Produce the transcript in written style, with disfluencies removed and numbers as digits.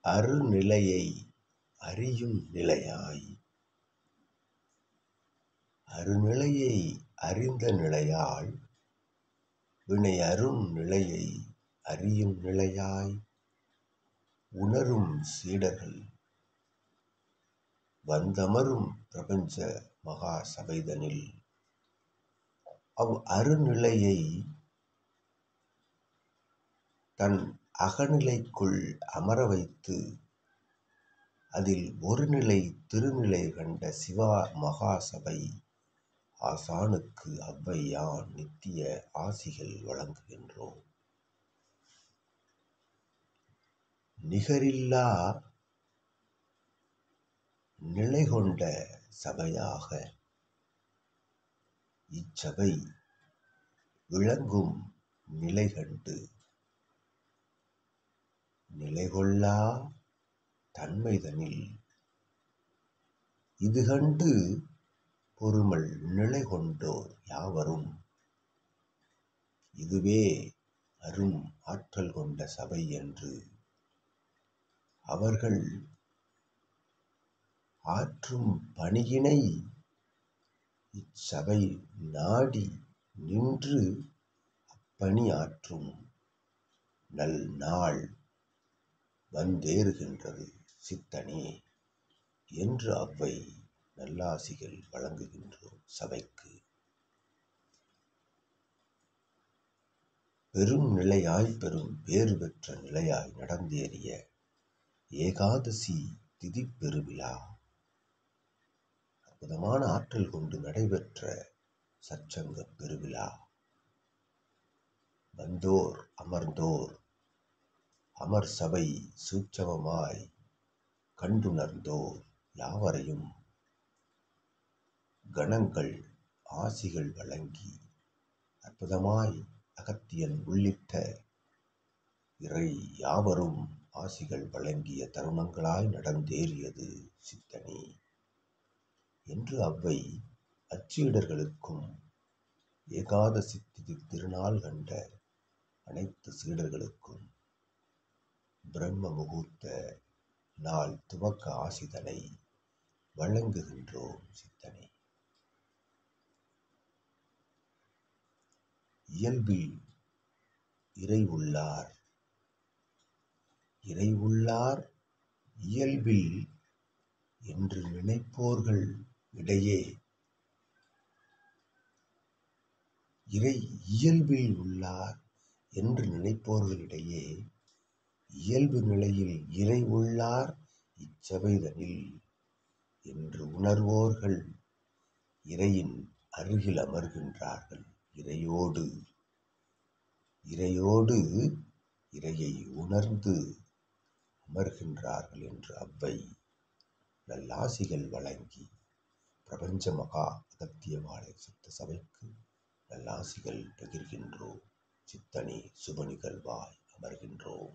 அருநிலையை அறியும் நிலையாய். அருநிலையை அறிந்த நிலையால் வினை அரும் நிலையை அறியும் நிலையாய் உணரும் சீடர்கள் வந்தமரும் பிரபஞ்ச மகா சபைதனில் அருநிலையை தன் அகநிலைக்குள் அமர வைத்து அதில் ஒரு நிலை திருநிலை கண்ட சிவா மகாசபை ஆசானுக்கு ஔவையான் நித்திய ஆசிகள் வழங்குகின்றோம். நிகரில்லா நிலை கொண்ட சபையாக இச்சபை விளங்கும் நிலை கண்டு நிலைகொள்ளா தன்மைதனில் இது கண்டு பொறுமல் நிலை கொண்டோர் யாவரும் இதுவே அரும் ஆற்றல் கொண்ட சபை என்று அவர்கள் ஆற்றும் பணியினை இச்சபை நாடி நின்று அப்பணி ஆற்றும் நல் நாள் வந்தேறுகின்றது சித்தனே என்று ஔவை நல்லாசிகள் வழங்குகின்றோம். சபைக்கு பெரும் நிலையாய் பெரும் பேறு பெற்ற நிலையாய் நடந்தேறிய ஏகாதசி திதி பெருவிழா அற்புதமான ஆற்றல் கொண்டு நடைபெற்ற சற்சங்க பெருவிழா வந்தோர் அமர்ந்தோர் அமர் சபை சூட்சமமாய் கண்டுணர்ந்தோர் யாவரையும் கணங்கள் ஆசிகள் வழங்கி அற்புதமாய் அகத்தியன் உள்ளிட்ட இறை யாவரும் ஆசிகள் வழங்கிய தருணங்களாய் நடந்தேறியது சித்தனே என்று ஔவை அச்சீடர்களுக்கும் ஏகாதசி திருநாள் கண்ட அனைத்து சீடர்களுக்கும் பிரம்ம முகூர்த்த நாள் துவக்க ஆசிதனை வழங்குகின்றோம். சித்தனே இயல்பில் இறை உள்ளார் இயல்பில் என்று நினைப்போர்கள் இடையே இறை இயல்பில் உள்ளார் என்று நினைப்போர்களிடையே இயல்பு நிலையில் இறை உள்ளார் இச்சபைதனில் என்று உணர்வோர்கள் இறையின் அருகில் அமர்கின்றார்கள். இறையோடு இறையை உணர்ந்து அமர்கின்றார்கள் என்று ஔவை நல்லாசிகள் வழங்கி பிரபஞ்ச மகா அகத்தியவாழை சித்த சபைக்கு நல்லாசிகள் பகிர்கின்றோம். சித்தனே சுப நிகழ்வாய் அமர்கின்றோம்.